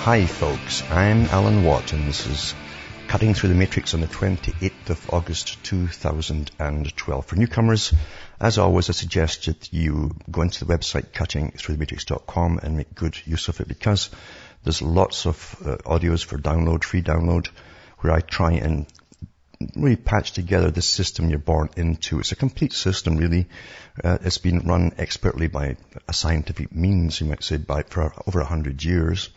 Hi folks, I'm Alan Watt and this is Cutting Through the Matrix on the 28th of August 2012. For newcomers, as always, I suggest that you go into the website cuttingthroughthematrix.com and make good use of it, because there's lots of audios for download, free download, where I try and really patch together the system you're born into. It's a complete system, really. It's been run expertly by a scientific means, you might say, for over 100 years.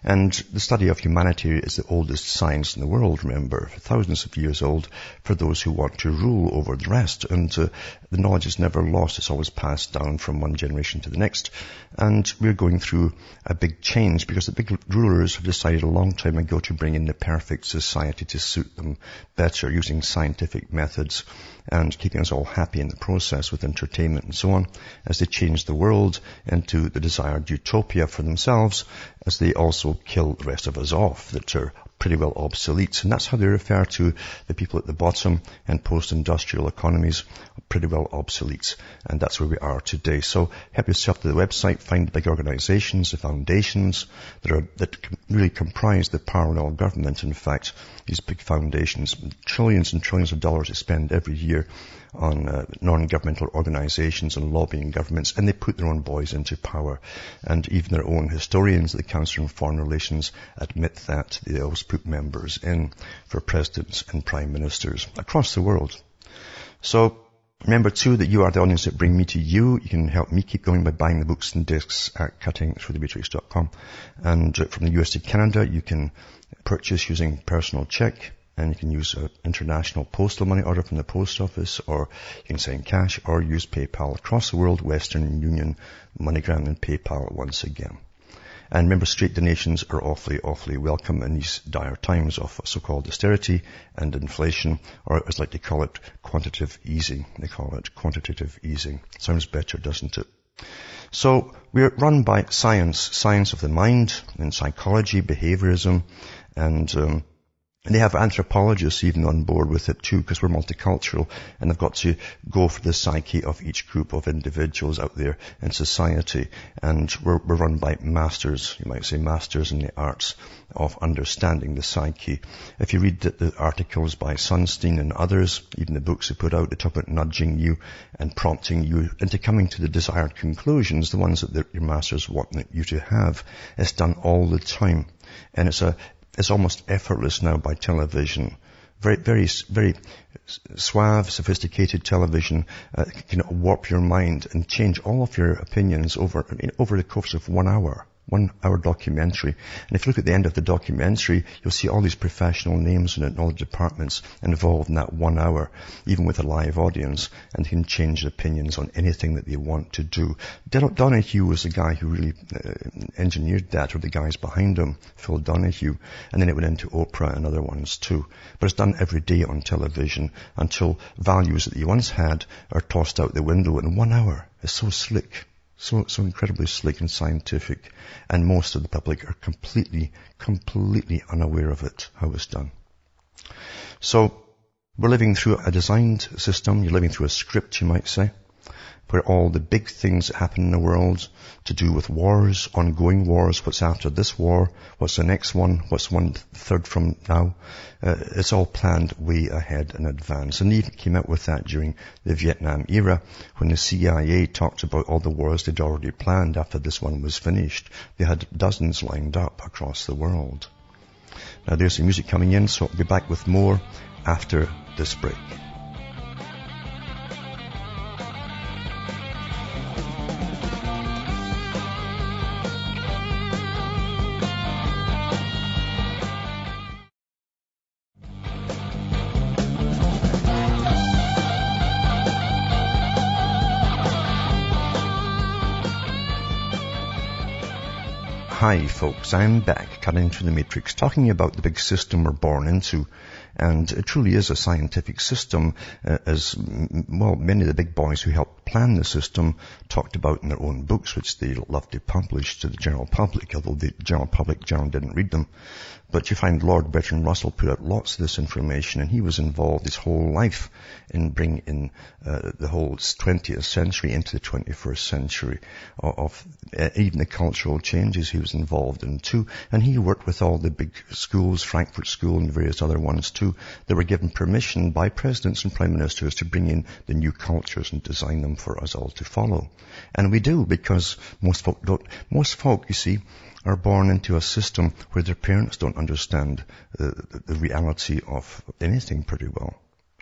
And the study of humanity is the oldest science in the world, remember, thousands of years old, for those who want to rule over the rest. And the knowledge is never lost. It's always passed down from one generation to the next. And we're going through a big change because the big rulers have decided a long time ago to bring in the perfect society to suit them better, using scientific methods and keeping us all happy in the process with entertainment and so on, as they change the world into the desired utopia for themselves, as they also kill the rest of us off that are pretty well obsolete. And that's how they refer to the people at the bottom in post-industrial economies, pretty well obsolete. And that's where we are today. So help yourself to the website, find the big organizations, the foundations that really comprise the parallel government. In fact, these big foundations, trillions and trillions of dollars they spend every year on non-governmental organizations and lobbying governments, and they put their own boys into power. And even their own historians at the Council on Foreign Relations admit that. They always put members in for presidents and prime ministers across the world. So remember too that you are the audience that bring me to you. You can help me keep going by buying the books and discs at cuttingthroughthematrix.com. And from the US to Canada, you can purchase using personal check. And you can use an international postal money order from the post office, or you can send cash or use PayPal. Across the world, Western Union, MoneyGram and PayPal once again. And remember, straight donations are awfully welcome in these dire times of so-called austerity and inflation, or as I like to call it, quantitative easing. They call it quantitative easing. Sounds better, doesn't it? So we're run by science of the mind, and psychology, behaviorism, and they have anthropologists even on board with it too, because we're multicultural, and they've got to go for the psyche of each group of individuals out there in society. And we're run by masters, you might say masters in the arts of understanding the psyche. If you read the articles by Sunstein and others, even the books they put out, they talk about nudging you and prompting you into coming to the desired conclusions, the ones that your masters want you to have. It's done all the time. And it's almost effortless now by television. Very suave, sophisticated television can warp your mind and change all of your opinions over the course of 1 hour. 1 hour documentary. And if you look at the end of the documentary, you'll see all these professional names in it and all the departments involved in that 1 hour, even with a live audience, and they can change opinions on anything that they want to do. Donahue was the guy who really engineered that, or the guys behind him, Phil Donahue, and then it went into Oprah and other ones too. But it's done every day on television until values that you once had are tossed out the window in 1 hour. It's so slick. So incredibly slick and scientific, and most of the public are completely unaware of it, how it's done. So we're living through a designed system. You're living through a script, you might say, where all the big things that happen in the world to do with wars, ongoing wars, what's after this war, what's the next one, what's 1/3 from now, it's all planned way ahead in advance. And they even came out with that during the Vietnam era, when the CIA talked about all the wars they'd already planned after this one was finished. They had dozens lined up across the world. Now there's some music coming in, so I'll be back with more after this break. Hi folks, I'm back, cutting through the matrix, talking about the big system we're born into. And it truly is a scientific system, as well, many of the big boys who helped planned the system talked about in their own books, which they love to publish to the general public, although the general public generally didn't read them. But you find Lord Bertrand Russell put out lots of this information, and he was involved his whole life in bringing in the whole 20th century into the 21st century of even the cultural changes he was involved in too. And he worked with all the big schools, Frankfurt School and various other ones too, that were given permission by presidents and prime ministers to bring in the new cultures and design them for us all to follow. And we do, because most folk, you see, are born into a system where their parents don't understand the reality of anything pretty well.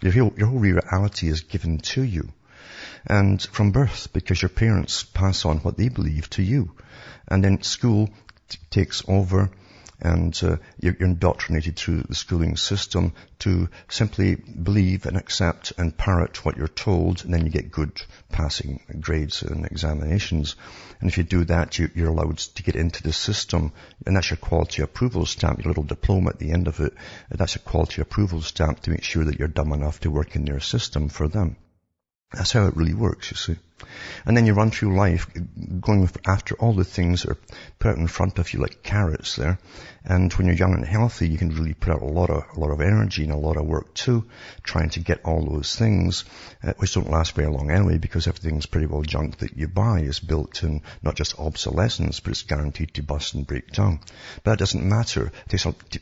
Your whole reality is given to you, and from birth, because your parents pass on what they believe to you. And then school takes over, and you're indoctrinated through the schooling system to simply believe and accept and parrot what you're told, and then you get good passing grades and examinations. And if you do that, you're allowed to get into the system, and that's your quality approval stamp, your little diploma at the end of it. That's your quality approval stamp to make sure that you're dumb enough to work in their system for them. That's how it really works, you see. And then you run through life going after all the things that are put out in front of you like carrots there. And when you're young and healthy, you can really put out a lot of energy and a lot of work too, trying to get all those things, which don't last very long anyway, because everything's pretty well junk that you buy is built in not just obsolescence, but it's guaranteed to bust and break down. But that doesn't matter.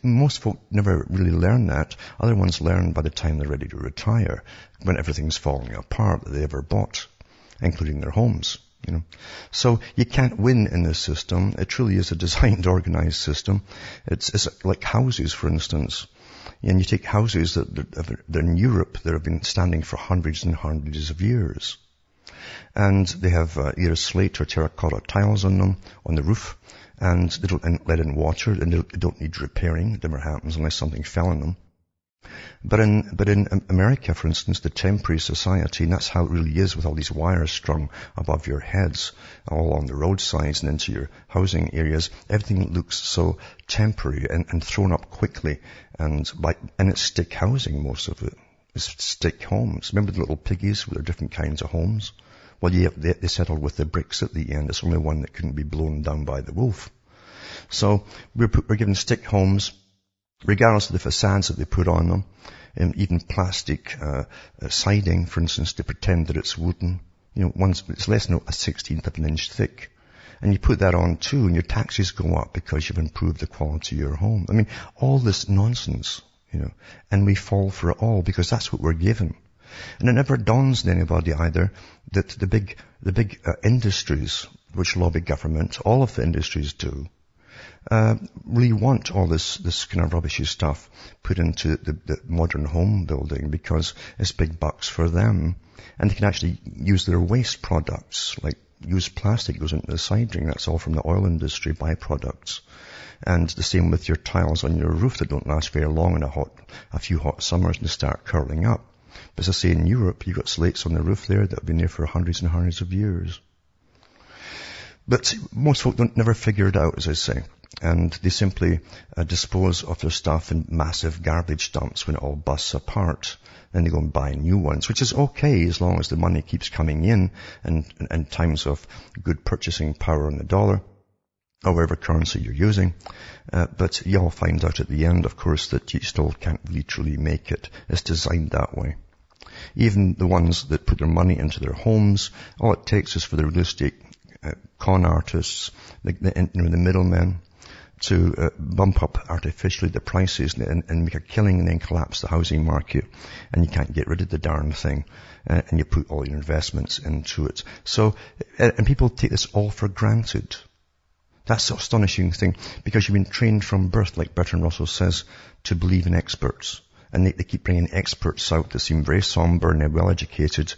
Most folk never really learn that. Other ones learn by the time they're ready to retire, when everything's falling apart that they ever bought, including their homes, you know. So you can't win in this system. It truly is a designed, organized system. It's like houses, for instance. And you take houses that in Europe that have been standing for hundreds and hundreds of years. And they have either slate or terracotta tiles on them, on the roof. And they don't let in water, and they don't need repairing. It never happens unless something fell on them. But in America, for instance, the temporary society, and that's how it really is with all these wires strung above your heads, all along the roadsides and into your housing areas, everything looks so temporary and thrown up quickly. And it's stick housing, most of it. It's stick homes. Remember the little piggies with their different kinds of homes? Well, they settled with the bricks at the end. It's only one that couldn't be blown down by the wolf. So we're given stick homes, regardless of the facades that they put on them, and even plastic siding, for instance, to pretend that it's wooden. You know, it's less than a 16th of an inch thick. And you put that on too, and your taxes go up because you've improved the quality of your home. I mean, all this nonsense, you know, and we fall for it all because that's what we're given. And it never dawns on anybody either that the big industries which lobby government, all of the industries do, really want all this kind of rubbishy stuff put into the modern home building because it's big bucks for them. And they can actually use their waste products, like used plastic goes into the siding. That's all from the oil industry byproducts. And the same with your tiles on your roof that don't last very long in a few hot summers and they start curling up. But as I say, in Europe, you've got slates on the roof there that have been there for hundreds and hundreds of years. But most folk never figure it out, as I say. And they simply dispose of their stuff in massive garbage dumps when it all busts apart. Then they go and buy new ones, which is okay as long as the money keeps coming in and times of good purchasing power on the dollar, or whatever currency you're using. But you'll find out at the end, of course, that you still can't really truly make it. It's designed that way. Even the ones that put their money into their homes, all it takes is for the real estate con artists, the middlemen, to bump up artificially the prices and make a killing and then collapse the housing market, and you can't get rid of the darn thing, and you put all your investments into it. So, and people take this all for granted. That's the astonishing thing, because you've been trained from birth, like Bertrand Russell says, to believe in experts. And they keep bringing experts out that seem very somber and they're well-educated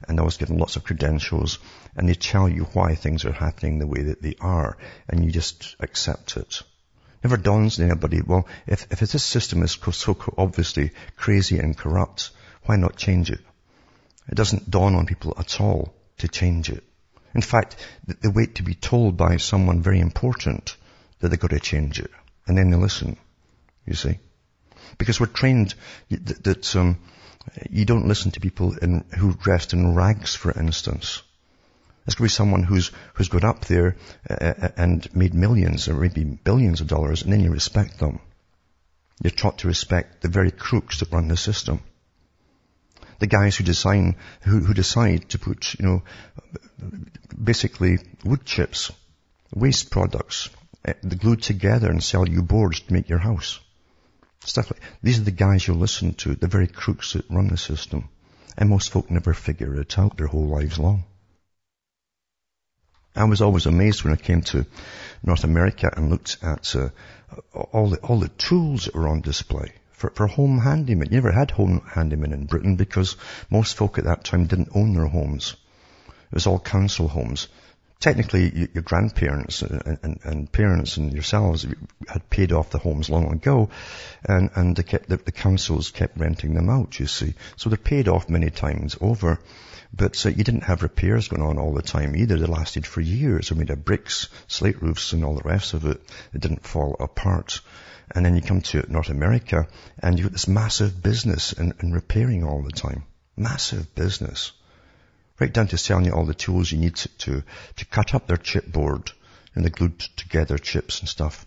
and always given lots of credentials. And they tell you why things are happening the way that they are. And you just accept it. Never dawns on anybody, well, if this system is so obviously crazy and corrupt, why not change it? It doesn't dawn on people at all to change it. In fact, they wait to be told by someone very important that they've got to change it. And then they listen, you see. Because we're trained that You don't listen to people who dressed in rags, for instance. It's going to be someone who's got up there and made millions or maybe billions of dollars, and then you respect them. You're taught to respect the very crooks that run the system. The guys who decide to put, basically wood chips, waste products, glued together and sell you boards to make your house. Stuff like these are the guys you listen to, the very crooks that run the system. And most folk never figure it out their whole lives long. I was always amazed when I came to North America and looked at all the tools that were on display for home handyman. You never had home handyman in Britain because most folk at that time didn't own their homes. It was all council homes. Technically, your grandparents and parents and yourselves had paid off the homes long ago, and the councils kept renting them out, you see. So they're paid off many times over. But you didn't have repairs going on all the time either. They lasted for years. They were made of bricks, slate roofs, and all the rest of it. It didn't fall apart. And then you come to North America, and you've got this massive business in repairing all the time. Massive business. Right down to selling you all the tools you need to cut up their chipboard and the glued together chips and stuff,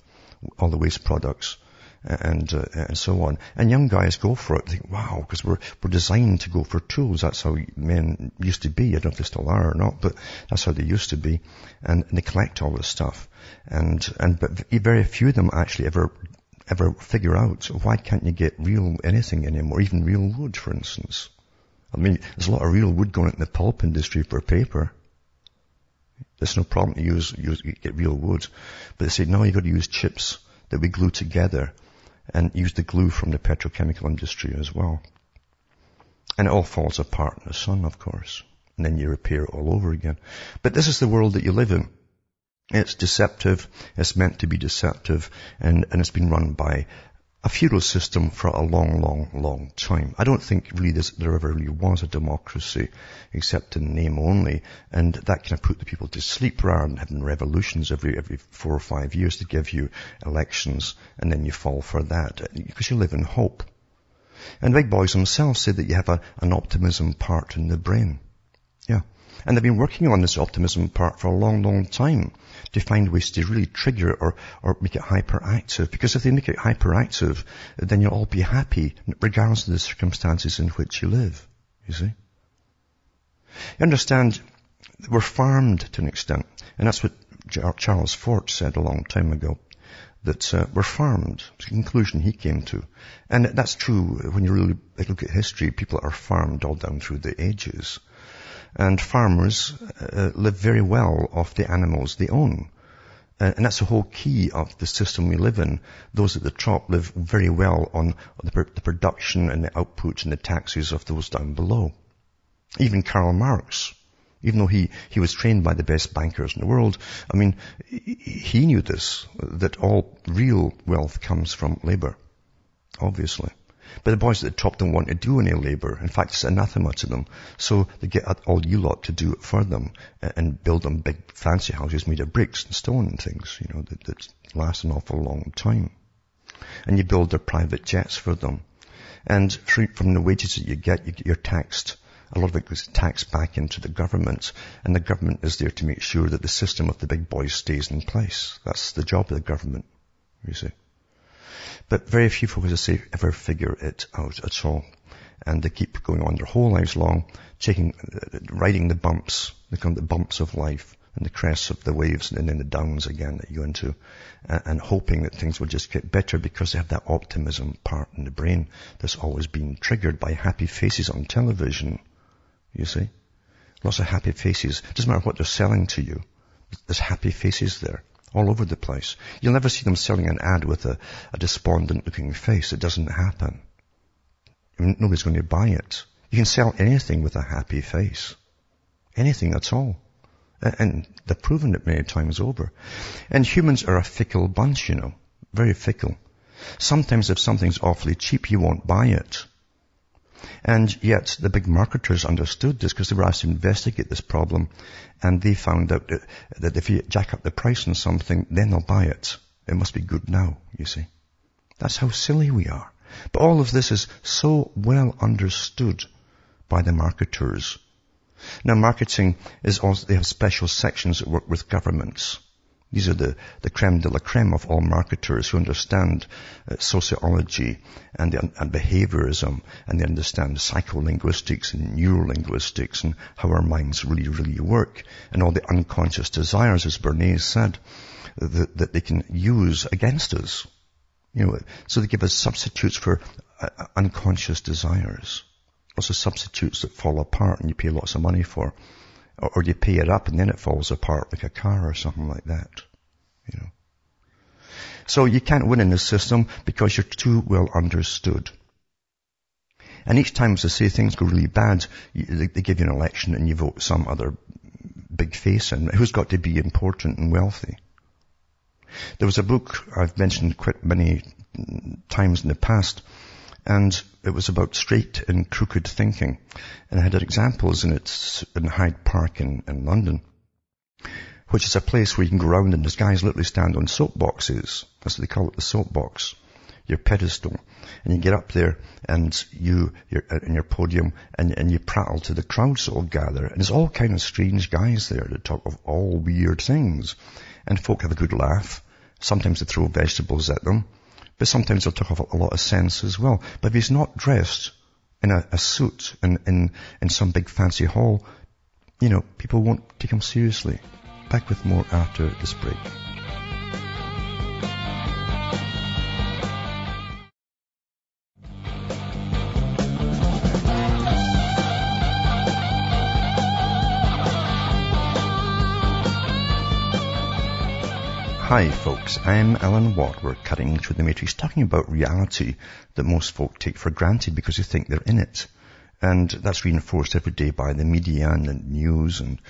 all the waste products. And so on. And young guys go for it. They think, wow, because we're designed to go for tools. That's how men used to be. I don't know if they still are or not, but that's how they used to be. And they collect all this stuff. But very few of them actually ever figure out, why can't you get real anything anymore? Even real wood, for instance. I mean, there's a lot of real wood going in the pulp industry for paper. There's no problem to get real wood. But they say, no, you've got to use chips that we glue together and use the glue from the petrochemical industry as well. And it all falls apart in the sun, of course. And then you repair it all over again. But this is the world that you live in. It's deceptive. It's meant to be deceptive. And it's been run by a feudal system for a long, long, long time. I don't think really there ever really was a democracy, except in name only, and that kind of put the people to sleep rather than having revolutions every 4 or 5 years to give you elections, and then you fall for that, because you live in hope. And the big boys themselves say that you have an optimism part in the brain. Yeah. And they've been working on this optimism part for a long, long time to find ways to really trigger or make it hyperactive. Because if they make it hyperactive, then you'll all be happy, regardless of the circumstances in which you live. You see? You understand, we're farmed to an extent. And that's what Charles Fort said a long time ago. That we're farmed. It's a conclusion he came to. And that's true when you really look at history. People are farmed all down through the ages. And farmers live very well off the animals they own. And that's the whole key of the system we live in. Those at the top live very well on the production and the output and the taxes of those down below. Even Karl Marx, even though he was trained by the best bankers in the world, I mean, he knew this, that all real wealth comes from labor, obviously. But the boys at the top don't want to do any labor. In fact, it's anathema to them. So they get all you lot to do it for them and build them big fancy houses made of bricks and stone and things, that last an awful long time. And you build their private jets for them. And from the wages that you get, you're taxed. A lot of it goes taxed back into the government. And the government is there to make sure that the system of the big boys stays in place. That's the job of the government, you see. But very few folk, as I say, ever figure it out at all. And they keep going on their whole lives long, riding the bumps, the bumps of life, and the crests of the waves, and then the downs again that you go into, and hoping that things will just get better because they have that optimism part in the brain that's always been triggered by happy faces on television, you see. Lots of happy faces. Doesn't matter what they're selling to you. There's happy faces there. All over the place. You'll never see them selling an ad with a despondent-looking face. It doesn't happen. I mean, nobody's going to buy it. You can sell anything with a happy face. Anything at all. And they've proven it many times over. And humans are a fickle bunch, Very fickle. Sometimes if something's awfully cheap, you won't buy it. And yet the big marketers understood this because they were asked to investigate this problem, and they found out that if you jack up the price on something, then they'll buy it. It must be good now, you see. That's how silly we are. But all of this is so well understood by the marketers. Now, marketing is also, they have special sections that work with governments. These are the creme de la creme of all marketers who understand sociology and behaviorism, and they understand psycholinguistics and neurolinguistics and how our minds really, really work, and all the unconscious desires, as Bernays said, that they can use against us. So they give us substitutes for unconscious desires. Also substitutes that fall apart and you pay lots of money for. Or you pay it up and then it falls apart like a car or something like that. So you can't win in this system because you're too well understood. And each time, as I say, things go really bad, they give you an election and you vote some other big face in who's got to be important and wealthy. There was a book I've mentioned quite many times in the past, and it was about straight and crooked thinking. And it had examples in it in Hyde Park in London, which is a place where you can go around and these guys literally stand on soapboxes. That's what they call it, the soapbox, your pedestal. And you get up there and you're in your podium and you prattle to the crowds that all gather. And there's all kind of strange guys there that talk of all weird things. And folk have a good laugh. Sometimes they throw vegetables at them. But sometimes they'll talk of a lot of sense as well. But if he's not dressed in a suit in some big fancy hall, people won't take him seriously. Back with more after this break. Hi folks, I'm Alan Watt. We're cutting through the matrix, talking about reality that most folk take for granted because they think they're in it. And that's reinforced every day by the media and the news and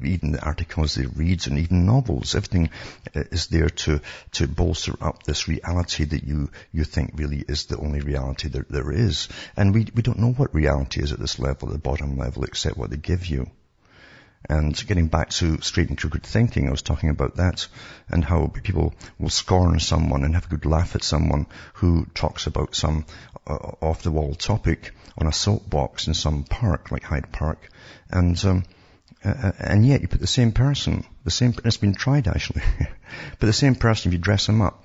even the articles they read and even novels. Everything is there to bolster up this reality that you think really is the only reality that there is. And we don't know what reality is at this level, the bottom level, except what they give you. And getting back to straight and crooked thinking, I was talking about that and how people will scorn someone and have a good laugh at someone who talks about some off-the-wall topic on a soapbox in some park, like Hyde Park. And yet you put the same person, it's been tried actually, but the same person, if you dress him up,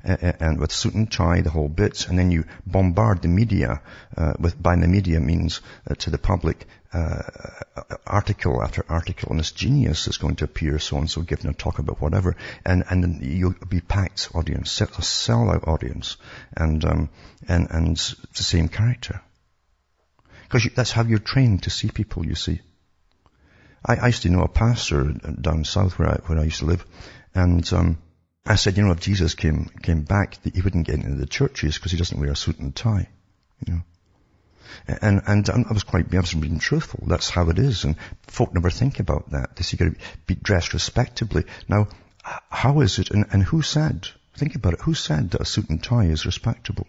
and with suit and tie, the whole bit, and then you bombard the media, by the media means to the public, article after article, and this genius is going to appear, so-and-so giving a talk about whatever, and then you'll be packed audience, a sellout audience, and it's the same character. Because that's how you're trained to see people, you see. I used to know a pastor down south where I used to live, and I said, if Jesus came back, he wouldn't get into the churches because he doesn't wear a suit and tie, And I was being truthful. That's how it is. And folk never think about that. They say you got to be dressed respectably. Now, how is it? And who said? Think about it. Who said that a suit and tie is respectable?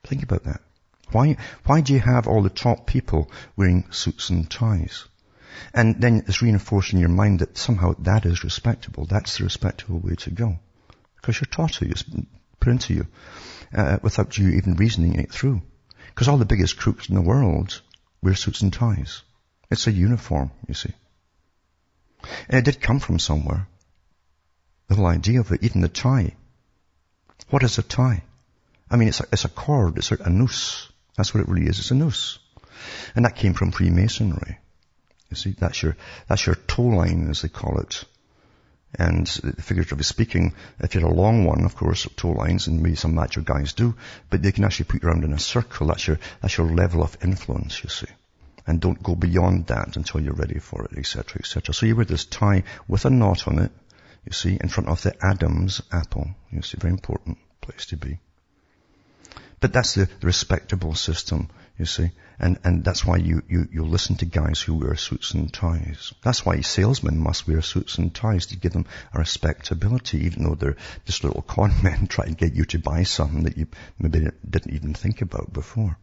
Think about that. Why do you have all the top people wearing suits and ties? And then it's reinforced in your mind that somehow that is respectable. That's the respectable way to go. Because you're taught to you, it's put into you, without you even reasoning it through. Because all the biggest crooks in the world wear suits and ties. It's a uniform, you see. And it did come from somewhere. The whole idea of it, even the tie. What is a tie? I mean, it's a cord, it's like a noose. That's what it really is, it's a noose. And that came from Freemasonry. You see, that's your toe line, as they call it. And figuratively speaking, if you had a long one, of course, toe lines, and maybe some macho guys do, but they can actually put you around in a circle. That's your level of influence, you see. And don't go beyond that until you're ready for it, etc., etc. So you wear this tie with a knot on it, you see, in front of the Adam's apple. You see, very important place to be. But that's the respectable system, you see. And that's why you listen to guys who wear suits and ties. That's why salesmen must wear suits and ties to give them a respectability, even though they're just little con men trying to get you to buy something that you maybe didn't even think about before.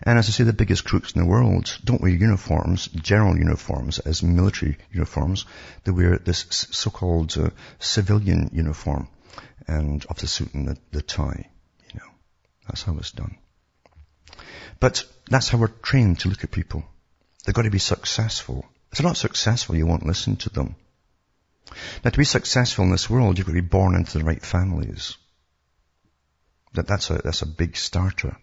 And as I say, the biggest crooks in the world don't wear uniforms, general uniforms, as military uniforms. They wear this so-called civilian uniform. and of the suit and the tie. That's how it's done. But that's how we're trained to look at people. They've got to be successful. If they're not successful, you won't listen to them. Now, to be successful in this world, you've got to be born into the right families. That's a big starter.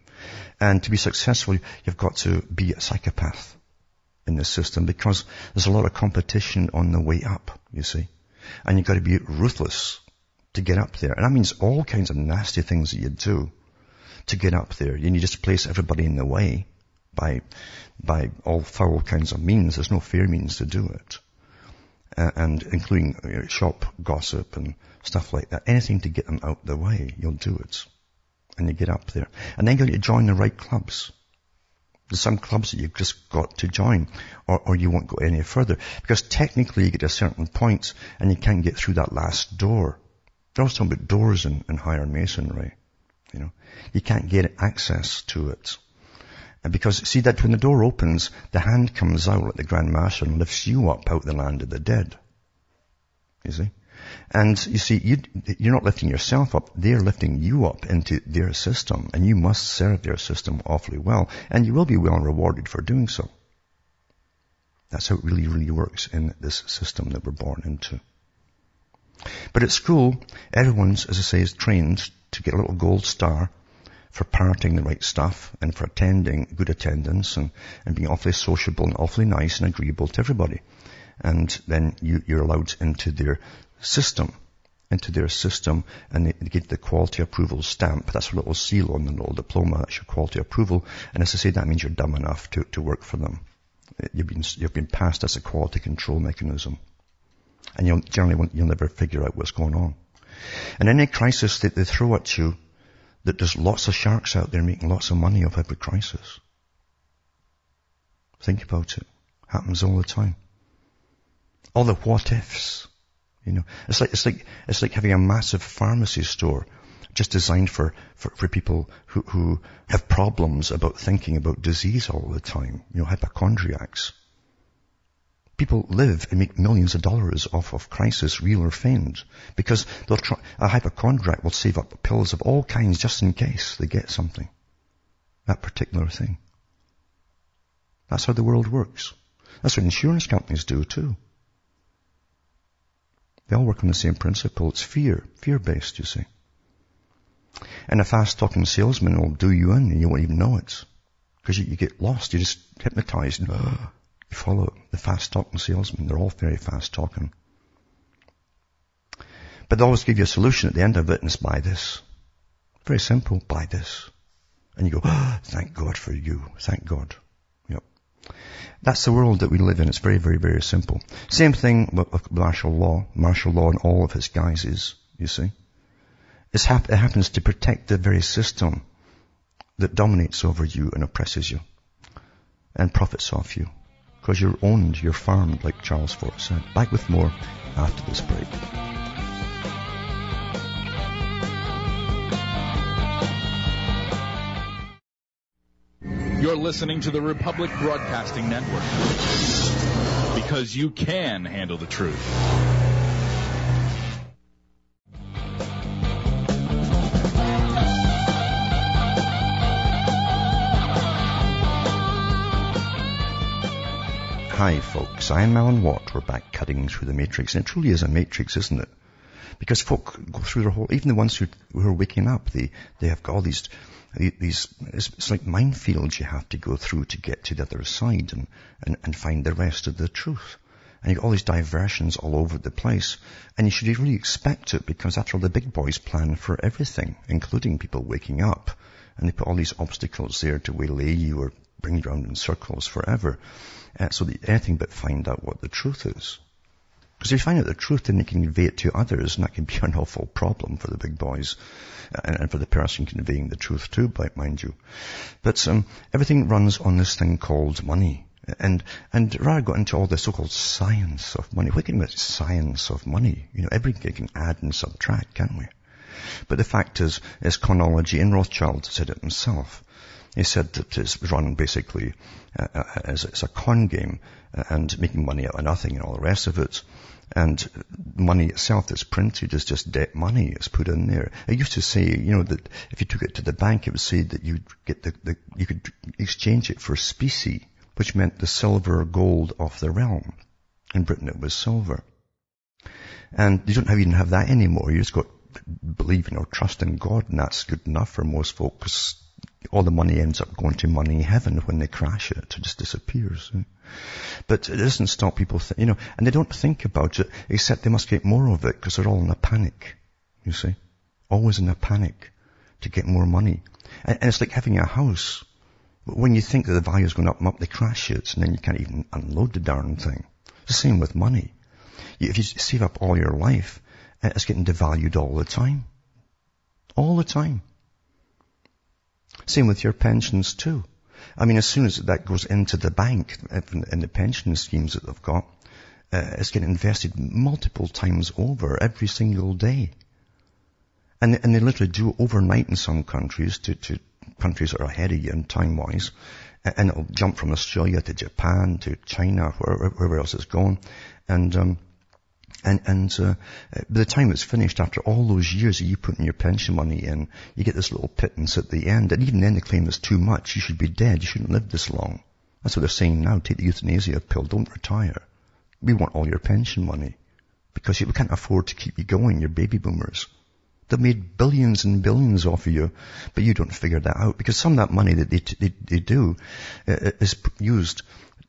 And to be successful, you've got to be a psychopath in this system, because there's a lot of competition on the way up, you see. And you've got to be ruthless to get up there. And that means all kinds of nasty things that you do to get up there. And you just place everybody in the way by all foul kinds of means. There's no fair means to do it. And including shop gossip and stuff like that. Anything to get them out the way, you'll do it. And you get up there. And then you're going to join the right clubs. There's some clubs that you've just got to join, or you won't go any further. Because technically you get to a certain point and you can't get through that last door. They're also talking about doors in higher masonry. You can't get access to it. And because, see, that when the door opens, the hand comes out like the Grand Master and lifts you up out the land of the dead. You see? And you see, you're not lifting yourself up. They're lifting you up into their system. And you must serve their system awfully well. And you will be well rewarded for doing so. That's how it really, really works in this system that we're born into. But at school, everyone's, as I say, is trained to get a little gold star for parroting the right stuff and for attending good attendance and being awfully sociable and awfully nice and agreeable to everybody. And then you're allowed into their system, and they get the quality approval stamp. That's a little seal on the little diploma. That's your quality approval. And as I say, that means you're dumb enough to work for them. You've been passed as a quality control mechanism. And you'll never figure out what's going on. And any crisis that they throw at you, that there's lots of sharks out there making lots of money off every crisis. Think about it. Happens all the time. All the what ifs. It's like having a massive pharmacy store just designed for people who have problems about thinking about disease all the time. Hypochondriacs. People live and make millions of dollars off of crisis, real or feigned, because a hypochondriac will save up pills of all kinds just in case they get something. That particular thing. That's how the world works. That's what insurance companies do too. They all work on the same principle. It's fear-based, you see. And a fast-talking salesman will do you in and you won't even know it. Because you get lost. You're just hypnotized. You follow the fast-talking salesman. They're all very fast-talking. But they always give you a solution at the end of it, and it's buy this. Very simple. Buy this. And you go, thank God for you. Thank God. Yep. That's the world that we live in. It's very, very, very simple. Same thing with martial law in all of its guises, you see. It happens to protect the very system that dominates over you and oppresses you and profits off you. Because you're owned, you're farmed, like Charles Fort said. Back with more after this break. You're listening to the Republic Broadcasting Network. Because you can handle the truth. Hi folks, I'm Alan Watt. We're back cutting through the matrix. And it truly is a matrix, isn't it? Because folk go through their whole, even the ones who are waking up, they have got all these, it's like minefields you have to go through to get to the other side and find the rest of the truth. And you've got all these diversions all over the place. And you should really expect it, because after all, the big boys plan for everything, including people waking up. And they put all these obstacles there to waylay you or bring you around in circles forever. So that anything but find out what the truth is. Because if you find out the truth, then you can convey it to others, and that can be an awful problem for the big boys, and for the person conveying the truth too, mind you. But everything runs on this thing called money. And rather got into all the so-called science of money. We can make science of money. Everybody can add and subtract, can't we? But the fact is Conology, and Rothschild said it himself. He said that it's run basically as it's a con game and making money out of nothing and all the rest of it. And money itself that's printed is just debt money. It's put in there. I used to say, that if you took it to the bank, it would say that you'd get you could exchange it for specie, which meant the silver or gold of the realm. In Britain it was silver. And you don't even have that anymore. You just got believing or trust in God, and that's good enough for most folks, because all the money ends up going to money heaven when they crash it. It just disappears. But it doesn't stop people, and they don't think about it, except they must get more of it because they're all in a panic, you see. Always in a panic to get more money. And it's like having a house. When you think that the value is going up and up, they crash it, and then you can't even unload the darn thing. It's the same with money. If you save up all your life, it's getting devalued all the time. All the time. Same with your pensions too. I mean, as soon as that goes into the bank, in the pension schemes that they've got, it's getting invested multiple times over every single day. And they literally do it overnight in some countries to countries that are ahead of you in time-wise. And it'll jump from Australia to Japan to China, wherever else it's going. And by the time it's finished, after all those years of you putting your pension money in, you get this little pittance at the end. And even then they claim it's too much. You should be dead. You shouldn't live this long. That's what they're saying now. Take the euthanasia pill. Don't retire. We want all your pension money. Because we can't afford to keep you going, your baby boomers. They've made billions and billions off of you, but you don't figure that out. Because some of that money that they do is used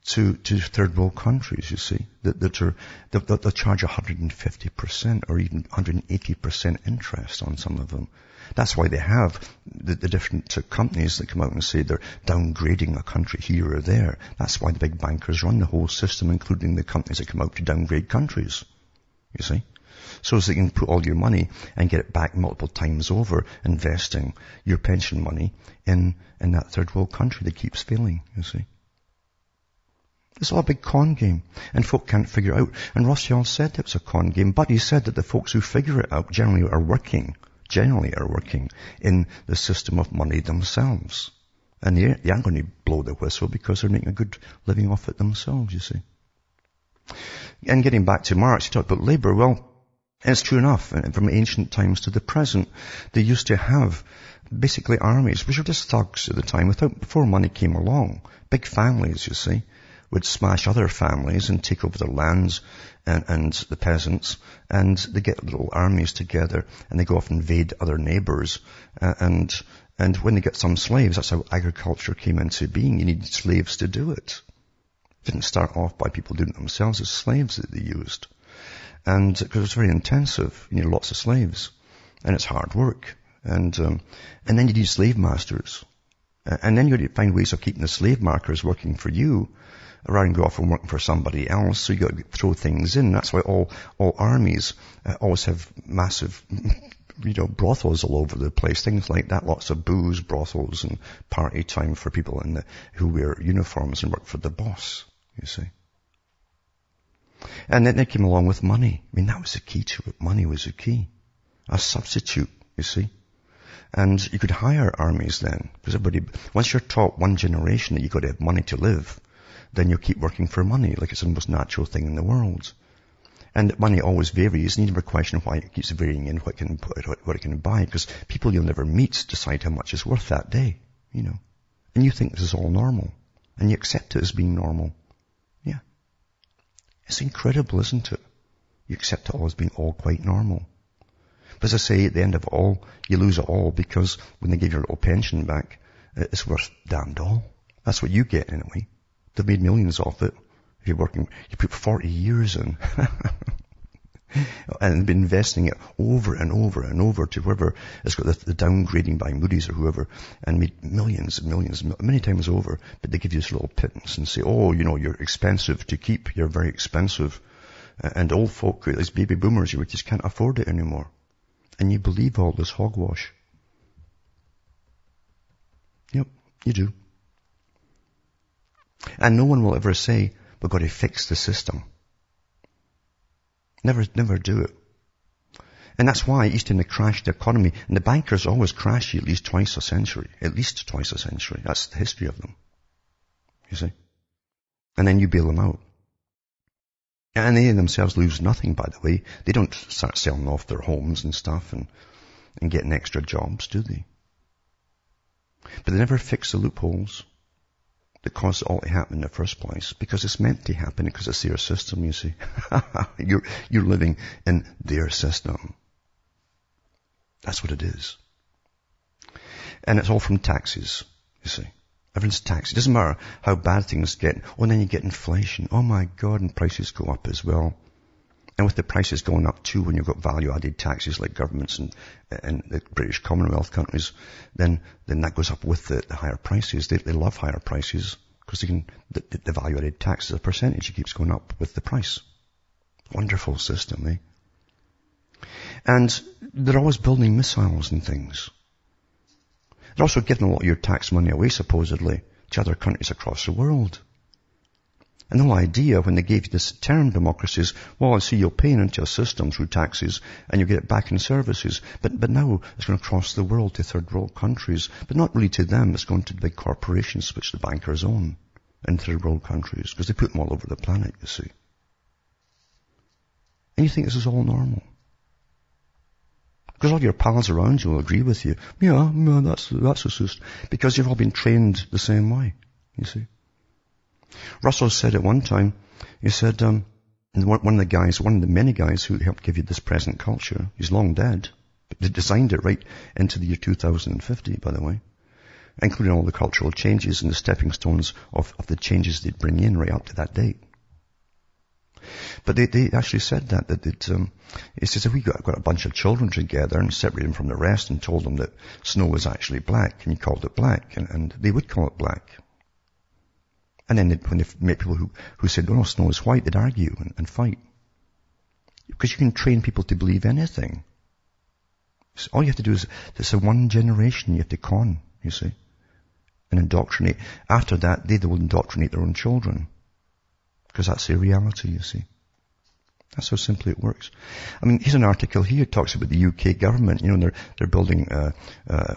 to third world countries, you see, they'll charge 150% or even 180% interest on some of them. That's why they have the different companies that come out and say they're downgrading a country here or there. That's why the big bankers run the whole system, including the companies that come out to downgrade countries, you see. So as they can put all your money and get it back multiple times over, investing your pension money in that third world country that keeps failing, you see. It's all a big con game, and folk can't figure it out. And Rothschild said it was a con game, but he said that the folks who figure it out generally are working in the system of money themselves. And they aren't going to blow the whistle because they're making a good living off it themselves, you see. And getting back to Marx, he talked about labor. Well, it's true enough. From ancient times to the present, they used to have basically armies, which were just thugs at the time, before money came along. Big families, you see, would smash other families and take over their lands and the peasants, and they get little armies together and they go off and invade other neighbors. And when they get some slaves, that's how agriculture came into being. You needed slaves to do it. It didn't start off by people doing it themselves. It's slaves that they used. And because it was very intensive, you need lots of slaves. And it's hard work. And then you need slave masters. And then you got to find ways of keeping the slave markers working for you, rather than go off and working for somebody else. So you got to throw things in. That's why all armies always have massive, brothels all over the place. Things like that. Lots of booze, brothels, and party time for people who wear uniforms and work for the boss, you see. And then they came along with money. I mean, that was the key to it. Money was the key. A substitute, you see. And you could hire armies then. Because once you're taught one generation that you've got to have money to live, then you'll keep working for money, like it's the most natural thing in the world. And money always varies, and you never question why it keeps varying in what it can buy, because people you'll never meet decide how much it's worth that day, And you think this is all normal. And you accept it as being normal. Yeah. It's incredible, isn't it? You accept it all as being all quite normal. But as I say, at the end of it all, you lose it all, because when they give your little pension back, it's worth damned all. That's what you get anyway. They've made millions off it. If you're working, you put 40 years in. And been investing it over and over and over to whoever has got the downgrading by Moody's or whoever, and made millions and millions, many times over. But they give you this little pittance and say, oh, you're expensive to keep. You're very expensive. And old folk, these baby boomers, you just can't afford it anymore. And you believe all this hogwash. Yep, you do. And no one will ever say, we've got to fix the system. Never do it. And that's why each time they crash the economy, and the bankers always crash you at least twice a century. At least twice a century. That's the history of them. You see? And then you bail them out. And they themselves lose nothing, by the way. They don't start selling off their homes and stuff and getting extra jobs, do they? But they never fix the loopholes that caused it all to happen in the first place, because it's meant to happen, because it's their system, you see. You're living in their system. That's what it is. And it's all from taxes, you see. Everyone's taxed. It doesn't matter how bad things get. Oh, and then you get inflation. Oh my God, and prices go up as well. And with the prices going up too, when you've got value-added taxes like governments and the British Commonwealth countries, then that goes up with the higher prices. They love higher prices because the value-added tax as a percentage, it keeps going up with the price. Wonderful system, eh? And they're always building missiles and things. They're also giving a lot of your tax money away, supposedly, to other countries across the world. And the whole idea when they gave you this term democracy is, well, I see you're paying into a system through taxes and you get it back in services. But now it's going to cross the world to third world countries. But not really to them. It's going to the big corporations which the bankers own in third world countries, because they put them all over the planet, you see. And you think this is all normal. Because all your pals around you will agree with you. Yeah, that's the system. Because you've all been trained the same way, you see. Russell said at one time, he said, one of the many guys who helped give you this present culture, he's long dead, but they designed it right into the year 2050, by the way, including all the cultural changes and the stepping stones of the changes they'd bring in right up to that date. But they actually said that it says if we got a bunch of children together and separated them from the rest and told them that snow was actually black, and you called it black, and they would call it black. And then when they met people who said, oh, no, snow is white, they'd argue and fight. Because you can train people to believe anything. So all you have to do is, it's a one generation you have to con, you see, and indoctrinate. After that, they will indoctrinate their own children. Because that's their reality, you see. That's how simply it works. I mean, here's an article here that talks about the UK government. You know, they're building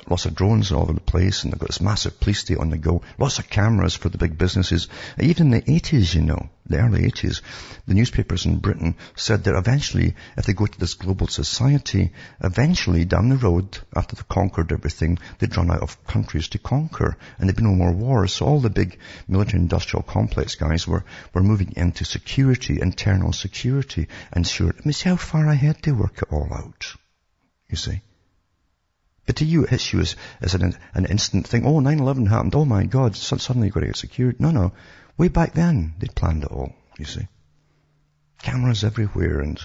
lots of drones all over the place, and they've got this massive police state on the go. Lots of cameras for the big businesses. Even in the 80s, you know, the early 80s, the newspapers in Britain said that eventually, if they go to this global society, eventually down the road, after they've conquered everything, they'd run out of countries to conquer, and there'd be no more wars. So all the big military-industrial complex guys were moving into security, internal security. And sure, I mean, see how far ahead they work it all out, you see. But to you, it hits you as an instant thing. Oh, 9/11 happened. Oh my God, suddenly you've got to get secured. No. Way back then, they'd planned it all, you see. Cameras everywhere, and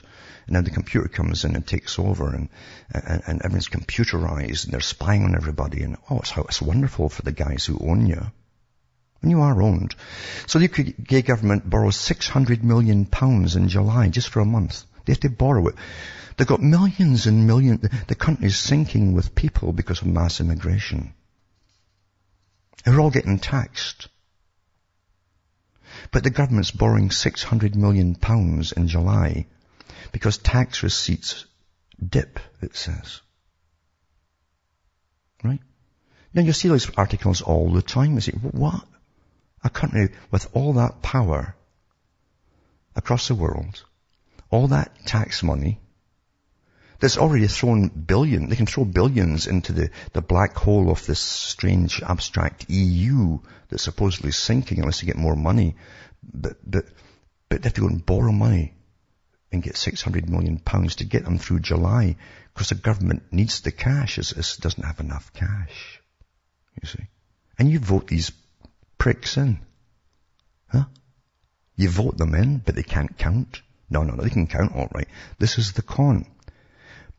now the computer comes in and takes over, and everything's computerized, and they're spying on everybody, and it's wonderful for the guys who own you. And you are owned. So the UK government borrows £600 million in July, just for a month. They have to borrow it. They've got millions and millions. The country's sinking with people because of mass immigration. And we're all getting taxed. But the government's borrowing £600 million in July because tax receipts dip, it says. Right? Now you see these articles all the time. You say, what? A country with all that power across the world, all that tax money, that's already thrown they can throw billions into the black hole of this strange abstract EU that's supposedly sinking unless you get more money. But they have to go and borrow money and get £600 million to get them through July, because the government needs the cash. It doesn't have enough cash, you see. And you vote these pricks in. Huh? You vote them in, but they can't count. No, they can count all right. This is the con.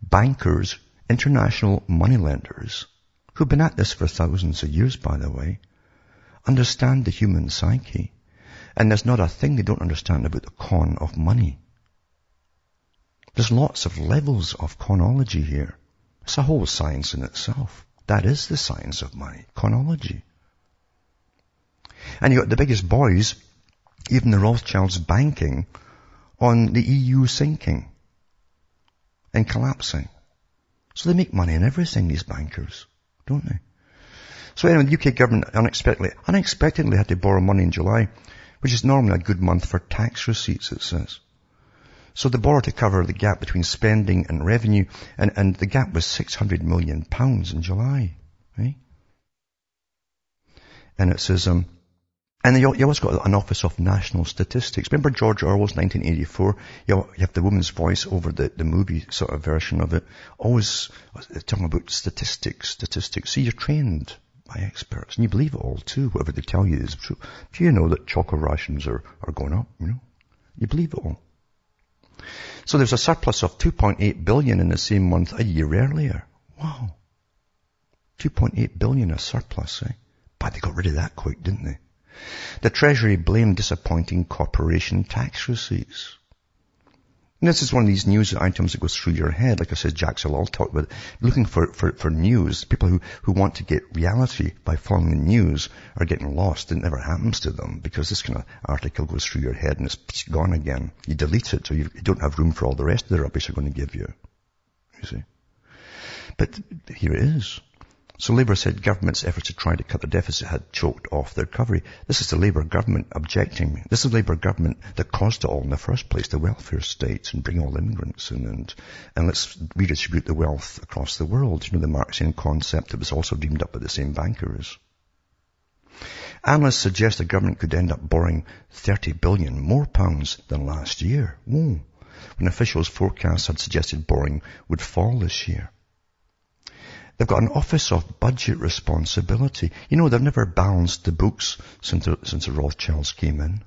Bankers, international moneylenders, who've been at this for thousands of years, by the way, understand the human psyche. And there's not a thing they don't understand about the con of money. There's lots of levels of conology here. It's a whole science in itself. That is the science of money, conology. And you got the biggest boys, even the Rothschilds, banking on the EU sinking and collapsing. So they make money in everything, these bankers, don't they? So anyway, the UK government unexpectedly had to borrow money in July, which is normally a good month for tax receipts, it says. So they borrowed to cover the gap between spending and revenue, and the gap was £600 million in July. Right? And it says, and you always got an Office of National Statistics. Remember George Orwell's 1984? You have the woman's voice over the movie sort of version of it. Always talking about statistics. See, you're trained by experts, and you believe it all too. Whatever they tell you is true. If you know that chocolate rations are going up, you believe it all. So there's a surplus of 2.8 billion in the same month a year earlier. Wow. 2.8 billion a surplus, eh? But they got rid of that quick, didn't they? The Treasury blamed disappointing corporation tax receipts. And this is one of these news items that goes through your head. Like I said, Jack Salal talked about looking for news. People who want to get reality by following the news are getting lost. It never happens to them because this kind of article goes through your head and it's gone again. You delete it so you don't have room for all the rest of the rubbish they're going to give you. You see? But here it is. So Labour said government's efforts to try to cut the deficit had choked off the recovery. This is the Labour government objecting. This is the Labour government that caused it all in the first place, the welfare state, and bring all immigrants in and let's redistribute the wealth across the world. The Marxian concept that was also dreamed up by the same bankers. Analysts suggest the government could end up borrowing £30 billion more than last year. Whoa. When officials' forecasts had suggested borrowing would fall this year. They've got an Office of Budget Responsibility. They've never balanced the books since the Rothschilds came in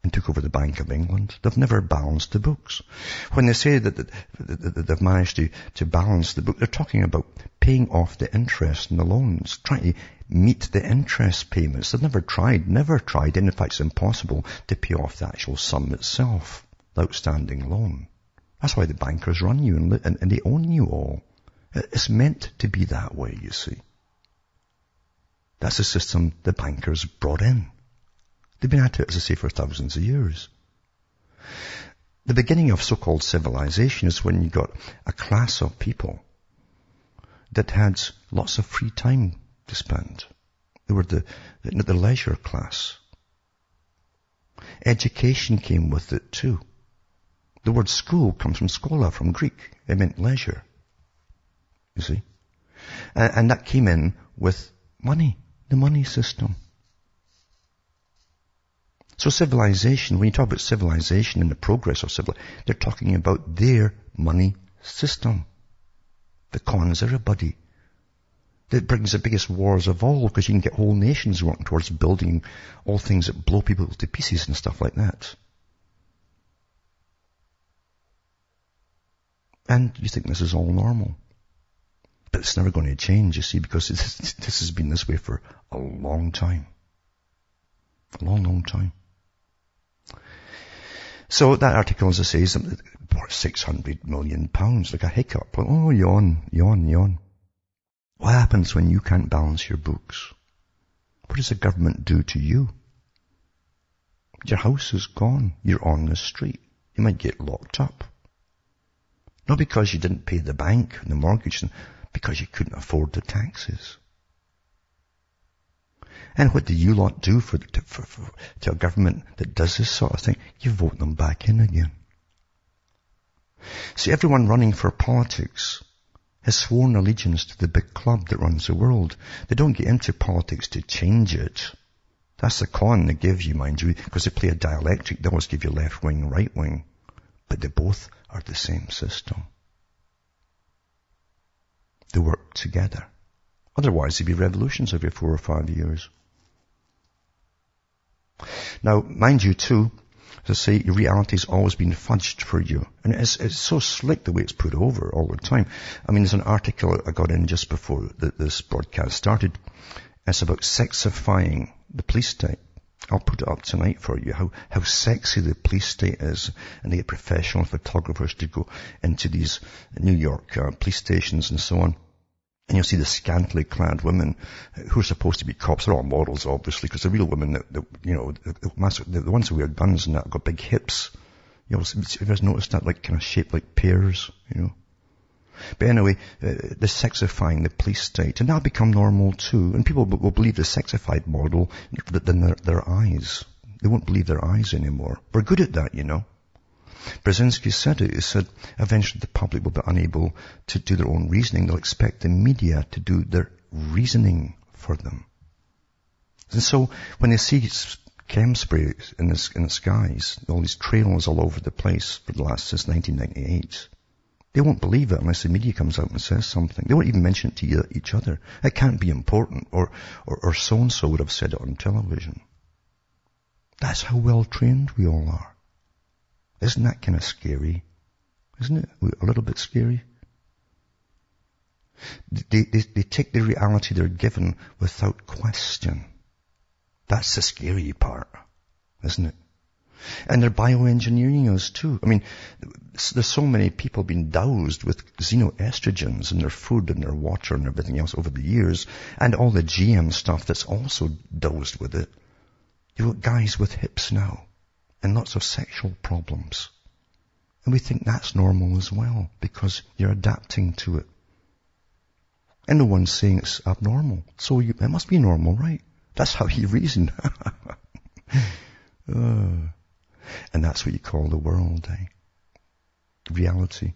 and took over the Bank of England. They've never balanced the books. When they say that they've managed to balance the book, they're talking about paying off the interest and the loans, trying to meet the interest payments. They've never tried, and in fact it's impossible to pay off the actual sum itself, the outstanding loan. That's why the bankers run you and they own you all. It's meant to be that way, you see. That's the system the bankers brought in. They've been at it, as I say, for thousands of years. The beginning of so-called civilization is when you got a class of people that had lots of free time to spend. They were the leisure class. Education came with it too. The word school comes from schola, from Greek. It meant leisure. You see? And that came in with money, the money system. So civilization, when you talk about civilization and the progress of civilization, they're talking about their money system. The cons everybody. That brings the biggest wars of all because you can get whole nations working towards building all things that blow people to pieces and stuff like that. And you think this is all normal. But it's never going to change, you see, because this has been this way for a long time. A long, long time. So that article, as I say, is worth £600 million, like a hiccup. Like, oh, yawn. What happens when you can't balance your books? What does the government do to you? Your house is gone. You're on the street. You might get locked up. Not because you didn't pay the bank and the mortgage, because you couldn't afford the taxes. And what do you lot do to a government that does this sort of thing? You vote them back in again. See, everyone running for politics has sworn allegiance to the big club that runs the world. They don't get into politics to change it. That's the con they give you, mind you, because they play a dialectic. They always give you left wing, right wing. But they both are the same system. They work together. Otherwise, there'd be revolutions every 4 or 5 years. Now, mind you too, as I say, your reality's always been fudged for you. And it's so slick the way it's put over all the time. I mean, there's an article I got in just before this broadcast started. It's about sexifying the police state. I'll put it up tonight for you, how sexy the police state is. And they get professional photographers to go into these New York police stations and so on. And you'll see the scantily clad women who are supposed to be cops. They're all models, obviously, because the real women, the ones who wear guns and that got big hips. Have you ever noticed that, like, kind of shaped like pears, But anyway, the sexifying the police state, and that'll become normal too. And people will believe the sexified model than their eyes. They won't believe their eyes anymore. We're good at that, Brzezinski said it. He said, eventually the public will be unable to do their own reasoning. They'll expect the media to do their reasoning for them. And so when they see chem spray in the skies, all these trails all over the place since 1998, they won't believe it unless the media comes out and says something. They won't even mention it to each other. It can't be important, or so-and-so would have said it on television. That's how well trained we all are. Isn't that kind of scary? Isn't it? A little bit scary? They take the reality they're given without question. That's the scary part, isn't it? And they're bioengineering us too. I mean, there's so many people being doused with xenoestrogens in their food and their water and everything else over the years, and all the GM stuff that's also dosed with it. You've got guys with hips now, and lots of sexual problems. And we think that's normal as well, because you're adapting to it. And no one's saying it's abnormal. So it must be normal, right? That's how you reason. And that's what you call the world, eh? Reality.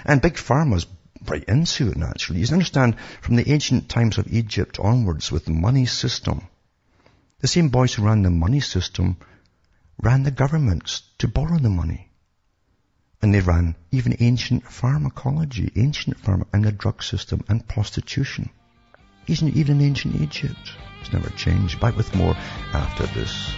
And Big Pharma's right into it, naturally. You understand, from the ancient times of Egypt onwards with the money system, the same boys who ran the money system ran the governments to borrow the money. And they ran even ancient pharmacology, and the drug system and prostitution. Even in ancient Egypt. It's never changed. Back with more after this.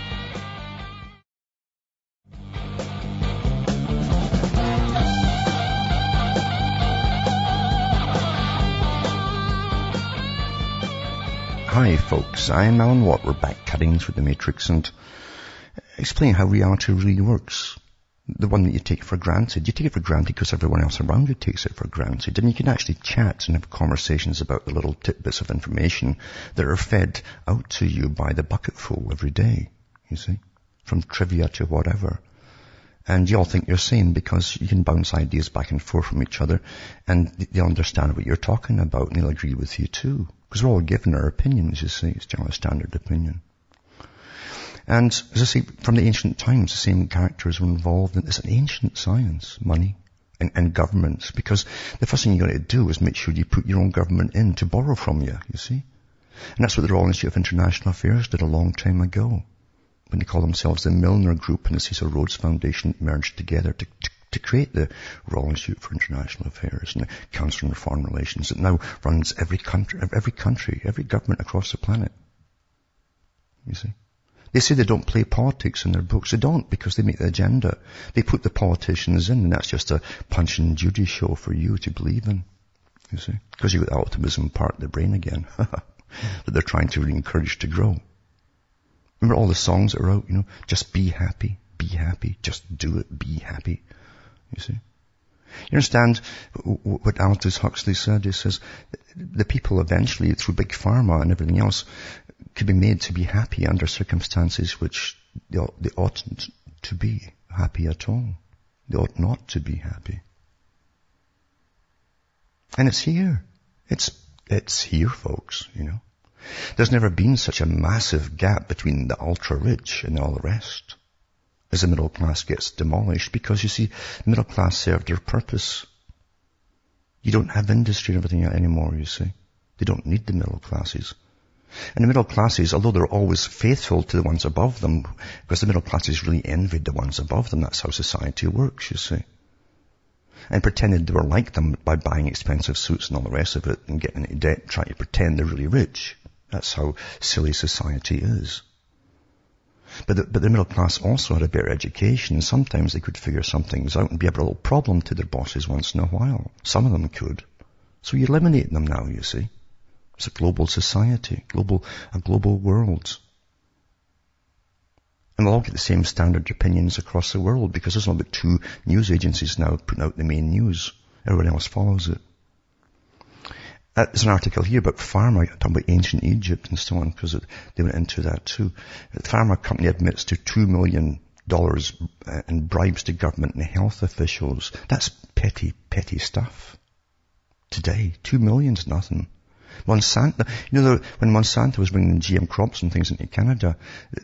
Hi folks, I'm Alan Watt. We're back cutting through the matrix and explaining how reality really works. The one that you take for granted. You take it for granted because everyone else around you takes it for granted. And you can actually chat and have conversations about the little tidbits of information that are fed out to you by the bucketful every day, you see, from trivia to whatever. And you all think you're sane because you can bounce ideas back and forth from each other, and they'll understand what you're talking about, and they'll agree with you too. Because we're all given our opinions, you see. It's generally a standard opinion. And as I say, from the ancient times, the same characters were involved in this ancient science, money and governments. Because the first thing you got to do is make sure you put your own government in to borrow from you, you see. And that's what the Royal Institute of International Affairs did a long time ago, when they call themselves the Milner Group and the Cecil Rhodes Foundation merged together to create the Royal Institute for International Affairs and the Council on Foreign Relations that now runs every country, every government across the planet. You see? They say they don't play politics in their books. They don't, because they make the agenda. They put the politicians in, and that's just a Punch and Judy show for you to believe in. You see? Because you've got the optimism part of the brain again that they're trying to really encourage to grow. Remember all the songs that are out, just be happy, just do it, be happy. You see? You understand what Aldous Huxley said? He says the people eventually, through Big Pharma and everything else, could be made to be happy under circumstances which they oughtn't to be happy at all. They ought not to be happy. And it's here. It's here, folks, There's never been such a massive gap between the ultra-rich and all the rest as the middle class gets demolished, because, you see, the middle class served their purpose. You don't have industry and everything anymore, you see. They don't need the middle classes. And the middle classes, although they're always faithful to the ones above them, because the middle classes really envied the ones above them. That's how society works, you see. And pretended they were like them by buying expensive suits and all the rest of it and getting into debt, trying to pretend they're really rich. That's how silly society is. But the middle class also had a better education, and sometimes they could figure some things out and be a little problem to their bosses once in a while. Some of them could. So you eliminate them now, you see. It's a global society, a global world. And we'll all get the same standard opinions across the world, because there's only about 2 news agencies now putting out the main news. Everyone else follows it. There's an article here about Pharma, talking about ancient Egypt and so on, because they went into that too. The Pharma company admits to $2 million in bribes to government and health officials. That's petty stuff. Today, $2 million's nothing. Monsanto, when Monsanto was bringing GM crops and things into Canada,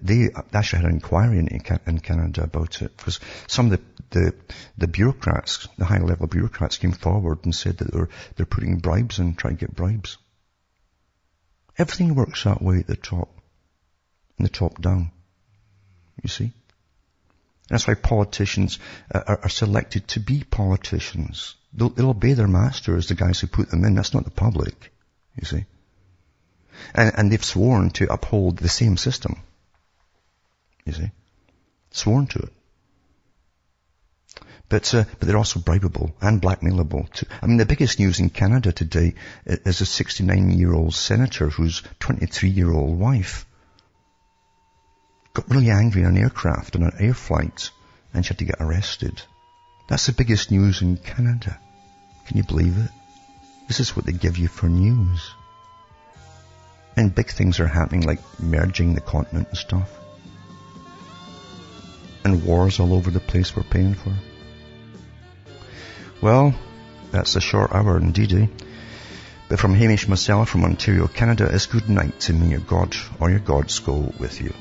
they actually had an inquiry in Canada about it, because some of the bureaucrats, the high-level bureaucrats, came forward and said that they're putting bribes in, trying to get bribes. Everything works that way at the top, and the top down. You see? That's why politicians are selected to be politicians. They'll obey their masters, the guys who put them in. That's not the public, you see. And they've sworn to uphold the same system, you see. Sworn to it. But they're also bribable and blackmailable too. I mean, the biggest news in Canada today is a 69-year-old senator whose 23-year-old wife got really angry in an aircraft on an air flight, and she had to get arrested. That's the biggest news in Canada. Can you believe it? This is what they give you for news. And big things are happening, like merging the continent and stuff. And wars all over the place we're paying for. Well, that's a short hour indeed, eh? But from Hamish myself from Ontario, Canada, it's good night, and may your God or your gods go with you.